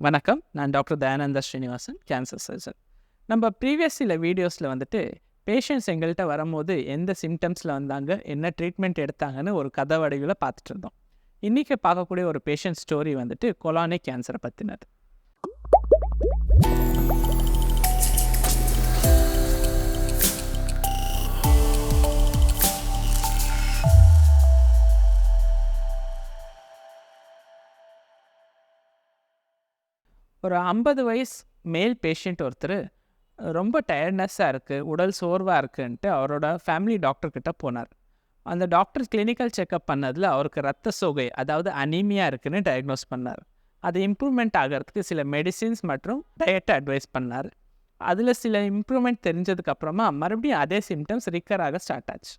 வணக்கம். நான் doctor Dayananda Srinivasan, cancer surgeon. நம்ம ப்ரீவியஸ் சில வீடியோஸில் பேஷண்ட்ஸ் எங்கள்கிட்ட வரும்போது எந்த சிம்டம்ஸில் வந்தாங்க, என்ன ட்ரீட்மெண்ட் எடுத்தாங்கன்னு ஒரு கதை வடிவில் பார்த்துட்டு இருந்தோம். இன்றைக்கி பார்க்கக்கூடிய ஒரு பேஷண்ட் ஸ்டோரி கொலானிக் கேன்சரை பற்றினது. ஒரு 50 வயசு மேல் பேஷண்ட் ஒருத்தர் ரொம்ப டயர்ட்னஸ்ஸாக இருக்குது, உடல் சோர்வாக இருக்குன்ட்டு அவரோட ஃபேமிலி டாக்டர்கிட்ட போனார். அந்த டாக்டர் கிளினிக்கல் செக்கப் பண்ணதில் அவருக்கு ரத்த சோகை, அதாவது அனீமியா இருக்குன்னு டயக்னோஸ் பண்ணார். அது இம்ப்ரூவ்மெண்ட் ஆகிறதுக்கு சில மெடிசின்ஸ் மற்றும் டயட்டை அட்வைஸ் பண்ணார். அதில் சில இம்ப்ரூவ்மெண்ட் தெரிஞ்சதுக்கப்புறமா மறுபடியும் அதே சிம்டம்ஸ் ரிக்கர் ஆக ஸ்டார்ட் ஆச்சு.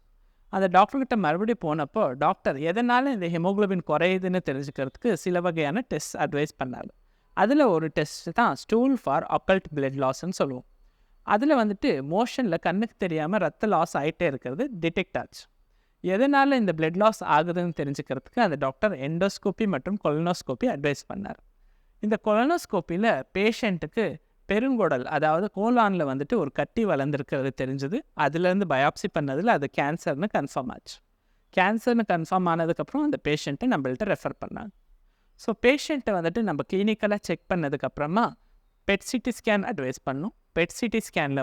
அந்த டாக்டர்கிட்ட மறுபடியும் போனப்போ டாக்டர் எதனால் இந்த ஹெமோக்ளோபின் குறையுதுன்னு தெரிஞ்சுக்கிறதுக்கு சில வகையான டெஸ்ட் அட்வைஸ் பண்ணார். அதில் ஒரு டெஸ்ட் தான் ஸ்டூல் ஃபார் அக்கல்ட் பிளட் லாஸ்ன்னு சொல்லுவோம். அதில் மோஷனில் கண்ணுக்கு தெரியாமல் ரத்த லாஸ் ஆகிட்டே இருக்கிறது டிடெக்ட் ஆச்சு. எதனால் இந்த பிளட் லாஸ் ஆகுதுன்னு தெரிஞ்சுக்கிறதுக்கு அந்த டாக்டர் எண்டோஸ்கோப்பி மற்றும் கொலனோஸ்கோப்பி அட்வைஸ் பண்ணார். இந்த கொலனோஸ்கோப்பியில் பேஷண்ட்டுக்கு பெருங்குடல், அதாவது கோலானில் ஒரு கட்டி வளர்ந்துருக்கிறது தெரிஞ்சது. அதுலேருந்து பயாப்சி பண்ணதில் அது கேன்சர்னு கன்ஃபார்ம் ஆச்சு. கேன்சர்னு கன்ஃபார்ம் ஆனதுக்கப்புறம் அந்த பேஷண்ட்டை நம்மள்ட்ட ரெஃபர் பண்ணாங்க. ஸோ பேஷண்ட்டை நம்ம கிளினிக்கலாக செக் பண்ணதுக்கப்புறமா பெட் சிடி ஸ்கேன் அட்வைஸ் பண்ணோம். பெட் சிடி ஸ்கேனில்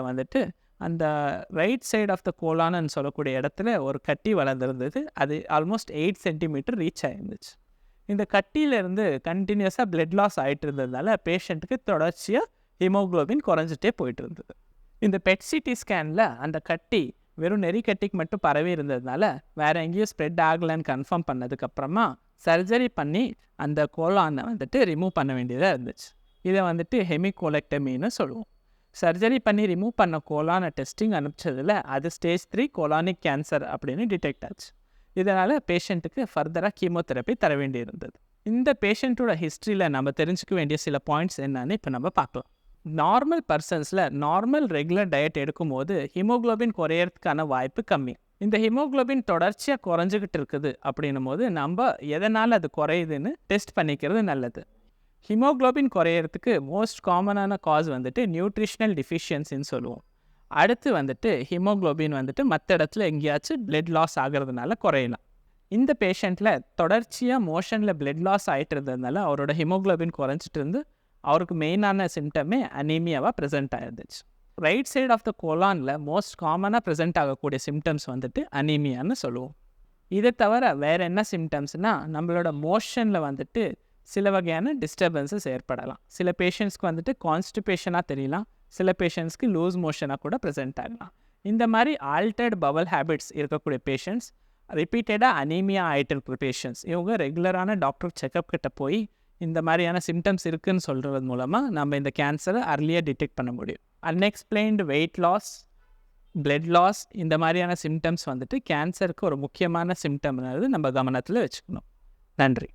அந்த ரைட் சைட் ஆஃப் த கோலான்னு சொல்லக்கூடிய இடத்துல ஒரு கட்டி வளர்ந்துருந்தது. அது ஆல்மோஸ்ட் 8 சென்டிமீட்டர் ரீச் ஆகிருந்துச்சு. இந்த கட்டியிலேருந்து கண்டினியூஸாக பிளட் லாஸ் ஆகிட்டு இருந்ததுனால பேஷண்ட்டுக்கு தொடர்ச்சியாக ஹீமோக்ளோபின் குறைஞ்சிட்டே போயிட்டு இருந்தது. இந்த பெட் சிடி ஸ்கேனில் அந்த கட்டி வெறும் நெறிக்கட்டிக்கு மட்டும் பரவி இருந்ததுனால வேறு எங்கேயும் ஸ்ப்ரெட் ஆகலைன்னு கன்ஃபார்ம் பண்ணதுக்கப்புறமா சர்ஜரி பண்ணி அந்த கோலானை ரிமூவ் பண்ண வேண்டியதாக இருந்துச்சு. இதை ஹெமிகோலெக்டமின்னு சொல்லுவோம். சர்ஜரி பண்ணி ரிமூவ் பண்ண கோலானை டெஸ்டிங் அனுப்பிச்சதில் அது ஸ்டேஜ் 3 கொலானிக் கேன்சர் அப்படின்னு டிடெக்ட் ஆச்சு. இதனால் பேஷண்ட்டுக்கு ஃபர்தராக கீமோதெரப்பி தர வேண்டியிருந்தது. இந்த பேஷண்ட்டோட ஹிஸ்ட்ரியில் நம்ம தெரிஞ்சுக்க வேண்டிய சில பாயிண்ட்ஸ் என்னன்னு இப்போ நம்ம பார்க்கலாம். நார்மல் பர்சன்ஸில் நார்மல் ரெகுலர் டயட் எடுக்கும்போது ஹீமோக்ளோபின் குறையறதுக்கான வாய்ப்பு கம்மி. இந்த ஹீமோக்ளோபின் தொடர்ச்சியாக குறைஞ்சிக்கிட்டு இருக்குது அப்படின்னும் போது நம்ம எதனால் அது குறையுதுன்னு டெஸ்ட் பண்ணிக்கிறது நல்லது. ஹீமோக்ளோபின் குறையிறதுக்கு மோஸ்ட் காமனான காஸ் நியூட்ரிஷனல் டிஃபிஷியன்சின்னு சொல்லுவோம். அடுத்து ஹீமோக்ளோபின் மற்ற இடத்துல எங்கேயாச்சும் பிளட் லாஸ் ஆகிறதுனால குறையலாம். இந்த பேஷண்ட்டில் தொடர்ச்சியாக மோஷனில் பிளட் லாஸ் ஆகிட்டு இருந்ததுனால அவரோட ஹீமோக்ளோபின் குறைஞ்சிட்டு இருந்து அவருக்கு மெயினான சிம்டமே அனீமியாவாக ப்ரெசென்ட் ஆகிருந்துச்சு. ரைட் சைட் ஆஃப் த கோலானில் மோஸ்ட் காமனாக ப்ரெசென்ட் ஆகக்கூடிய சிம்டம்ஸ் அனீமியான்னு சொல்லுவோம். இதை தவிர வேறு என்ன சிம்டம்ஸ்னால் நம்மளோட மோஷனில் சில வகையான டிஸ்டர்பன்ஸஸ் ஏற்படலாம். சில பேஷண்ட்ஸ்க்கு கான்ஸ்டிபேஷனாக தெரியலாம், சில பேஷண்ட்ஸ்க்கு லூஸ் மோஷனாக கூட ப்ரெசென்ட் ஆகலாம். இந்த மாதிரி ஆல்டர்ட் பவல் ஹேபிட்ஸ் இருக்கக்கூடிய பேஷண்ட்ஸ், ரிப்பீட்டடாக அனீமியா ஆகிட்டு இருக்கிற பேஷண்ட்ஸ், இவங்க ரெகுலரான டாக்டர் செக்கப் கிட்ட போய் இந்த மாதிரியான சிம்டம்ஸ் இருக்குதுன்னு சொல்கிறது மூலமாக நம்ம இந்த கேன்சரை அர்லியாக டிடெக்ட் பண்ண முடியும். Unexplained weight loss, blood loss, இந்த மாதிரியான சிம்டம்ஸ் கேன்சருக்கு ஒரு முக்கியமான சிம்டம்னாவது நம்ம கவனத்தில் வச்சுக்கணும். நன்றி.